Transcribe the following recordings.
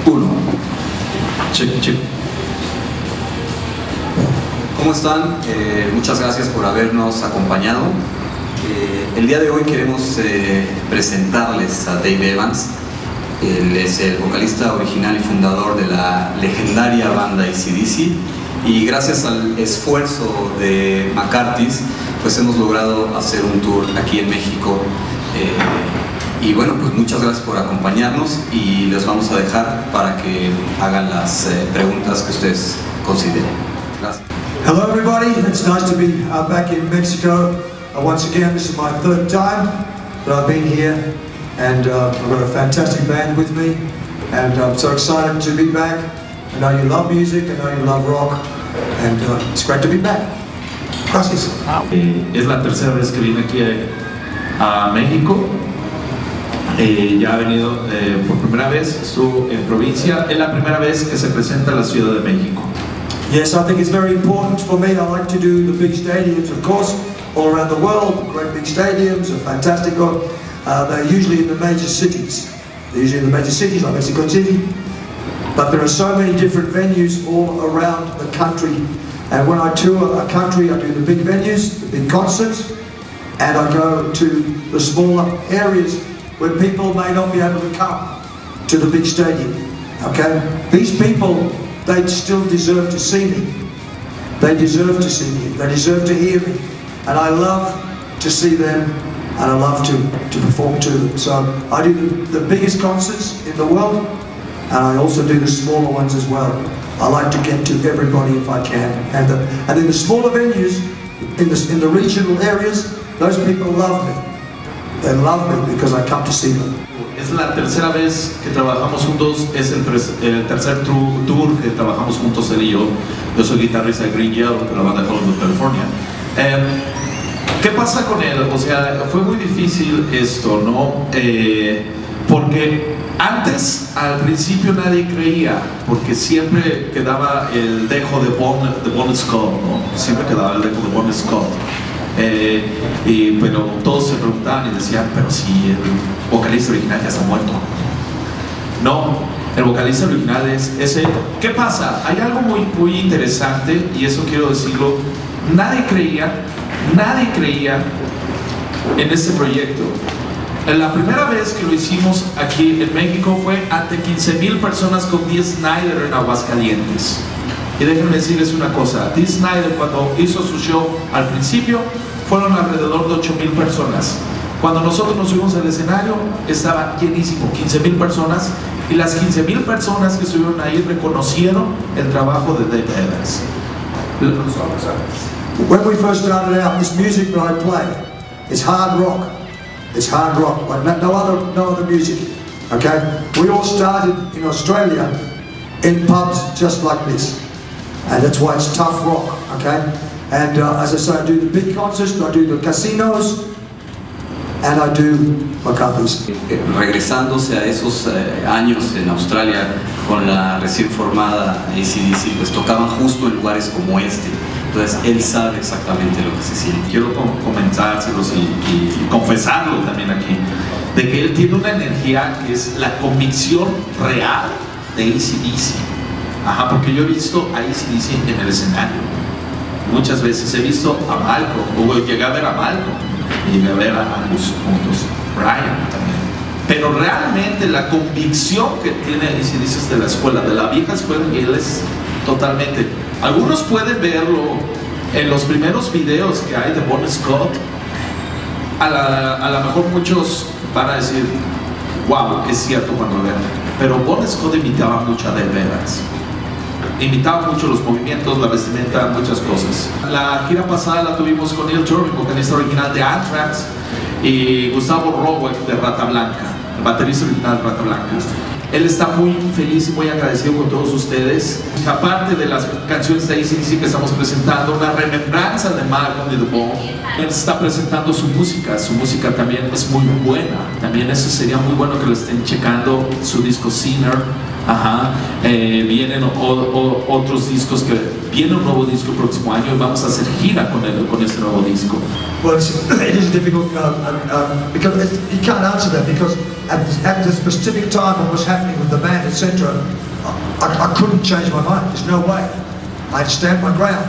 Uno. Check, check. ¿Cómo están? Muchas gracias por habernos acompañado. El día de hoy queremos presentarles a Dave Evans. Él es el vocalista original y fundador de la legendaria banda AC/DC, y gracias al esfuerzo de McCarthys pues hemos logrado hacer un tour aquí en México, y bueno, pues muchas gracias por acompañarnos y les vamos a dejar para que hagan las preguntas que ustedes consideren. Gracias. Hello everybody, it's nice to be back in Mexico. Once again, this is my third time that I've been here, and I've got a fantastic band with me, and I'm so excited to be back. I know you love music, I know you love rock, and it's great to be back. Gracias. Es la tercera vez que viene aquí a México. Ya ha venido por primera vez, estuvo en provincia. Es la primera vez que se presenta en la Ciudad de México. Yes, I think it's very important for me. I like to do the big stadiums, of course, all around the world. Great big stadiums are fantastic. They're usually in the major cities. They're usually in the major cities like Mexico City. But there are so many different venues all around the country. And when I tour a country, I do the big venues, the big concerts, and I go to the smaller areas where people may not be able to come to the big stadium. Okay? These people, they still deserve to see me. They deserve to see me. They deserve to hear me. And I love to see them, and I love to perform to them. So I do the biggest concerts in the world, and I also do the smaller ones as well. I like to get to everybody if I can. And in the smaller venues, in the regional areas, those people love me. They love me because I come to see them. Es la tercera vez que trabajamos juntos, es el tercer tour que trabajamos juntos él y yo. Yo soy guitarrista de Green Yellow, de la banda de California. ¿Qué pasa con él? O sea, fue muy difícil esto, ¿no? Porque antes, al principio nadie creía, porque siempre quedaba el dejo de Bon Scott, ¿no? Siempre quedaba el dejo de Bon Scott. Pero todos se preguntaban y decían, pero si el vocalista original ya está muerto. No, el vocalista original es ese. ¿Qué pasa? Hay algo muy interesante, y eso quiero decirlo. Nadie creía en este proyecto. La primera vez que lo hicimos aquí en México fue ante 15,000 personas con Dee Snider en Aguascalientes. Y déjenme decirles una cosa, Dee Snider cuando hizo su show al principio fueron alrededor de 8,000 personas. Cuando nosotros nos subimos al escenario estaba llenísimo, 15,000 personas, y las 15,000 personas que estuvieron ahí reconocieron el trabajo de Dave Evans. When we first started out, this music that I play is hard rock. It's hard rock, like no other music. Okay? We all started in Australia in pubs just like this. And that's why it's tough rock, okay? And as I say, I do the big concerts, I do the casinos, and I do McCarthys. Regresándose a esos años en Australia con la recién formada AC/DC, pues tocaban justo en lugares como este. Entonces él sabe exactamente lo que se siente. Quiero comentárselos y confesarlo también aquí, de que él tiene una energía que es la convicción real de AC/DC. Ajá, porque yo he visto a AC/DC en el escenario. Muchas veces he visto a Malcolm, o llegué a ver a Malcolm, y llegué a ver a Angus juntos, Brian también. Pero realmente la convicción que tiene AC/DC es de la escuela, de la vieja escuela, y él es totalmente. Algunos pueden verlo en los primeros videos que hay de Bon Scott. A lo mejor muchos van a decir, wow, es cierto cuando lo vean. Pero Bon Scott imitaba mucho a Dave Evans. Imitaba mucho los movimientos, la vestimenta, muchas cosas. La gira pasada la tuvimos con Neil Turing, vocalista original de Anthrax, y Gustavo Roweck de Rata Blanca, el baterista original de Rata Blanca. Él está muy feliz y muy agradecido con todos ustedes. Aparte de las canciones de AC/DC que estamos presentando, una remembranza de Malcolm y de Bon. Él está presentando su música también es muy buena. También eso sería muy bueno que lo estén checando, su disco Sinner. Ajá, vienen otros discos viene un nuevo disco el próximo año y vamos a hacer gira con este nuevo disco. Well, it is difficult because you can't answer that because at the specific time what was happening with the band, etc., I couldn't change my mind. There's no way. I had to stand my ground.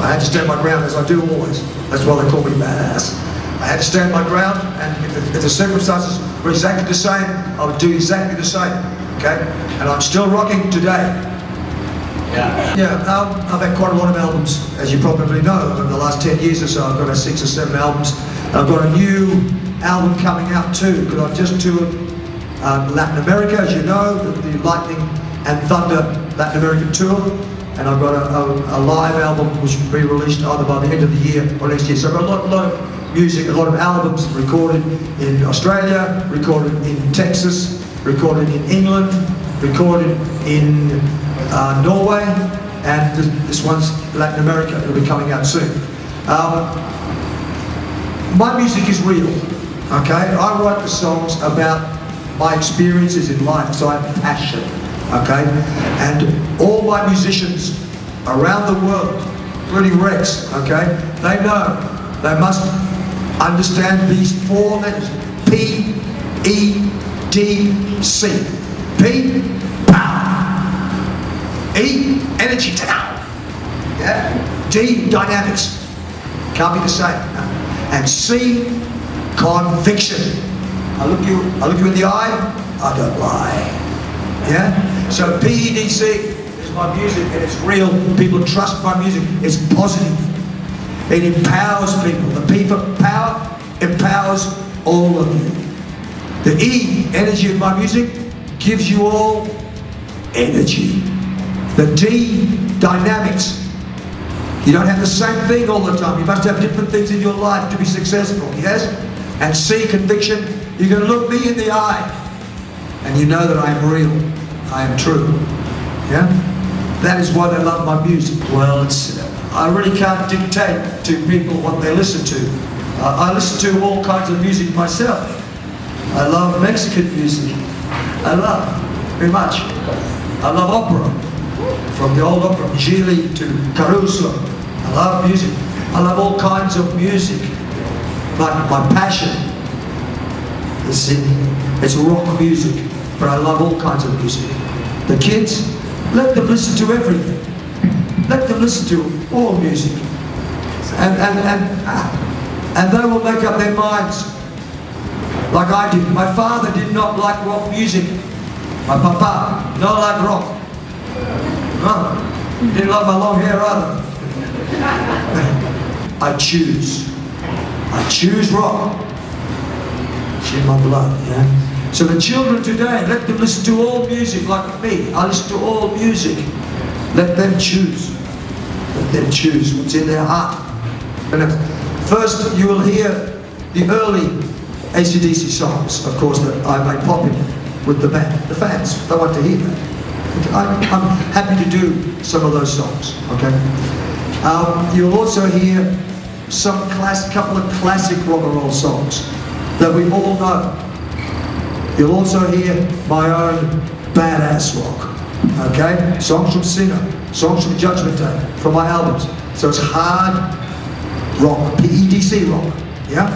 I had to stand my ground as I do always. That's why they call me badass. I had to stand my ground, and if the circumstances were exactly the same, I would do exactly the same. Okay, and I'm still rocking today. Yeah, I've had quite a lot of albums, as you probably know. Over the last 10 years or so, I've got 6 or 7 albums. And I've got a new album coming out too, because I've just toured Latin America, as you know, the Lightning and Thunder Latin American tour. And I've got a live album which will be released either by the end of the year or next year. So I've got a lot of music, a lot of albums recorded in Australia, recorded in Texas, recorded in England, recorded in Norway, and this one's Latin America. It'll be coming out soon. My music is real, okay? I write the songs about my experiences in life, so I have passion, okay? And all my musicians around the world, including Rex, okay? They know they must understand these 4 letters: P, E, D, C. P, power. E, energy, down. Yeah? D, dynamics. Can't be the same. No. And C, conviction. I look you in the eye, I don't lie. Yeah? So P, E, D, C is my music, and it's real. People trust my music. It's positive. It empowers people. The P for power empowers all of you. The E, energy of my music, gives you all energy. The D, dynamics. You don't have the same thing all the time. You must have different things in your life to be successful, yes? And C, conviction. You can look me in the eye and you know that I am real, I am true. Yeah? That is why they love my music. Well, I really can't dictate to people what they listen to. I listen to all kinds of music myself. I love Mexican music. I love, very much. I love opera. From the old opera, Gili to Caruso. I love music. I love all kinds of music. But my passion is singing. It's rock music. But I love all kinds of music. The kids, let them listen to everything. Let them listen to all music. And they will make up their minds. Like I did. My father did not like rock music. My papa, not like rock. No, he didn't like my long hair either. I choose rock. It's in my blood, yeah? So the children today, let them listen to all music like me. I listen to all music. Let them choose. Let them choose what's in their heart. And first you will hear the early AC/DC songs, of course, that I made popular with the band. The fans, they want to hear that. I'm happy to do some of those songs, okay? You'll also hear couple of classic rock and roll songs that we all know. You'll also hear my own badass rock, okay? Songs from Singer, songs from Judgment Day, from my albums. So it's hard rock, PEDC rock, yeah?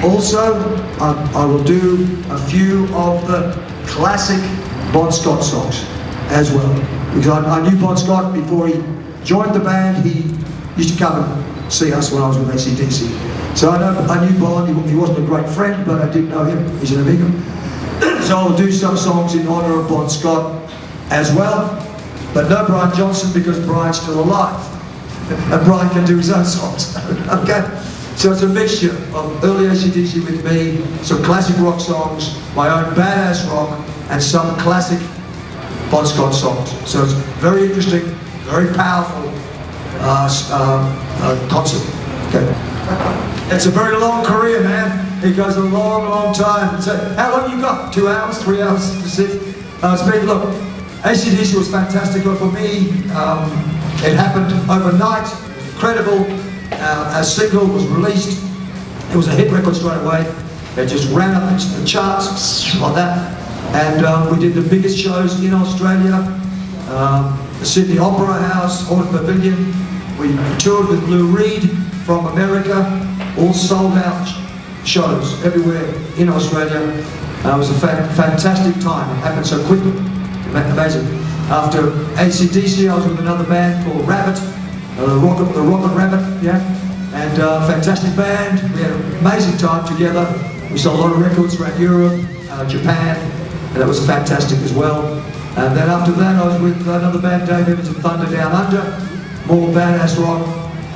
Also, I will do a few of the classic Bon Scott songs as well. Because I knew Bon Scott before he joined the band. He used to come and see us when I was with AC/DC. So I knew Bon. He wasn't a great friend, but I did know him. He's an amigo. So I'll do some songs in honor of Bon Scott as well. But no Brian Johnson, because Brian's still alive. And Brian can do his own songs. Okay? So it's a mixture of early AC/DC with me, some classic rock songs, my own badass rock, and some classic Bon Scott songs. So it's very interesting, very powerful concert. Okay. It's a very long career, man. It goes a long, long time. So how long you got? 2 hours, 3 hours to sit? It's been, look, AC/DC was fantastic for me. It happened overnight. It was incredible. A single was released. It was a hit record straight away. It just ran up into the charts like that. And we did the biggest shows in Australia, the Sydney Opera House, Horton Pavilion. We toured with Lou Reed from America, all sold out shows everywhere in Australia. It was a fantastic time. It happened so quickly, amazing. After AC/DC, I was with another band called Rabbit, the Rocket Rabbit, yeah. And fantastic band. We had an amazing time together. We sold a lot of records around Europe, Japan, and that was fantastic as well. And then after that, I was with another band, Dave Evans and Thunder Down Under, more badass rock.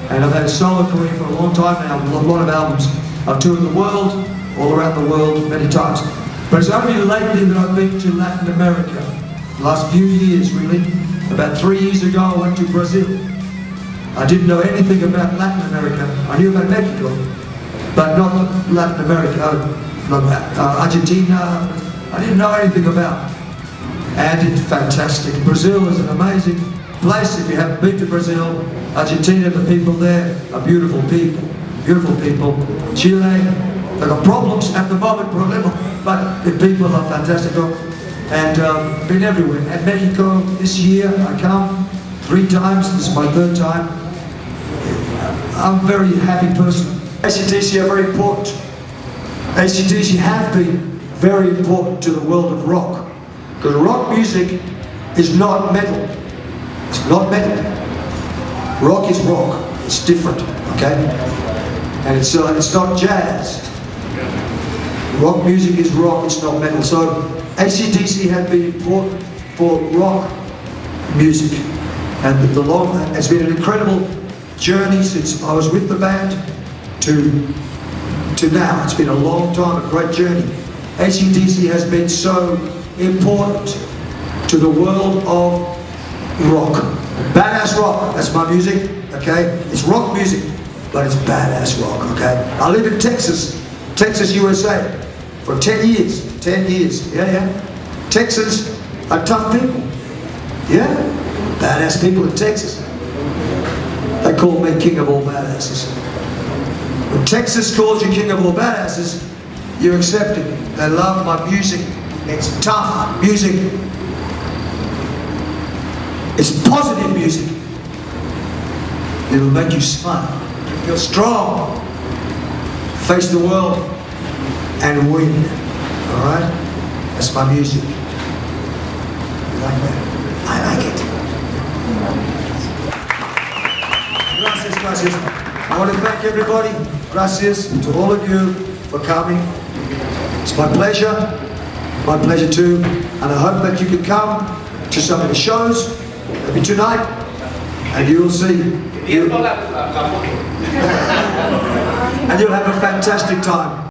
And I've had a solo career for a long time now, a lot of albums. I've toured the world, all around the world, many times. But it's only lately that I've been to Latin America. The last few years, really. About 3 years ago, I went to Brazil. I didn't know anything about Latin America. I knew about Mexico, but not Latin America, Argentina. I didn't know anything about. And it's fantastic. Brazil is an amazing place. If you haven't been to Brazil, Argentina, the people there are beautiful people. Beautiful people. Chile, they've got problems at the moment, but the people are fantastic. And been everywhere. And Mexico, this year I come 3 times. This is my 3rd time. I'm a very happy person. AC/DC are very important. AC/DC have been very important to the world of rock. Because rock music is not metal. It's not metal. Rock is rock. It's different, okay? And it's not jazz. Rock music is rock, it's not metal. So AC/DC have been important for rock music. And it's been an incredible journey since I was with the band to now. It's been a long time, a great journey. AC/DC has been so important to the world of rock. Badass rock, that's my music, okay? It's rock music, but it's badass rock, okay? I live in Texas, USA, for 10 years, 10 years, yeah. Texans are tough people, yeah? Badass people in Texas. They call me king of all badasses. When Texas calls you king of all badasses, you accept it. They love my music. It's tough music. It's positive music. It'll make you smile. Feel strong. Face the world and win. Alright? That's my music. You like that? I like it. Gracias. I want to thank everybody. Gracias to all of you for coming. It's my pleasure too. And I hope that you can come to some of the shows, maybe tonight, and you will see. And you'll have a fantastic time.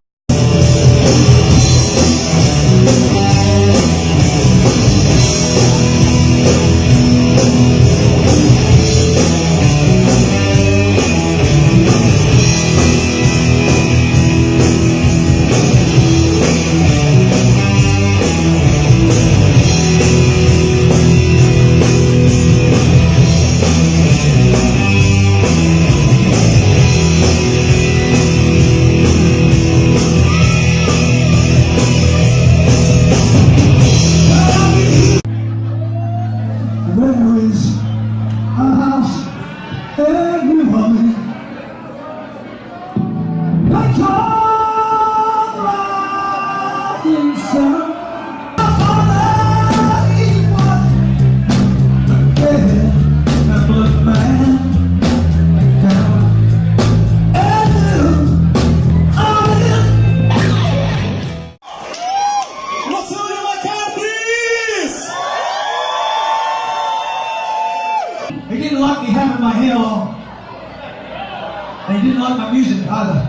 They didn't like my music either.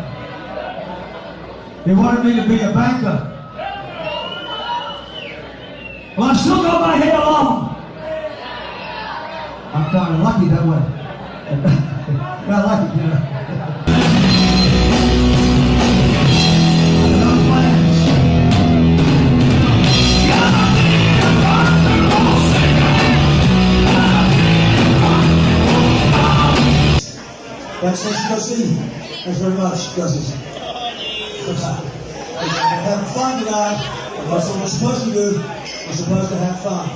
They wanted me to be a banker. Well, I've still got my hair long. I'm kind of lucky that way. I like it, you know. That's what you go see. Thanks very much, Clases. Have fun tonight. And that's what we're supposed to do. We're supposed to have fun.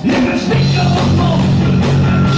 You can speak of a moment.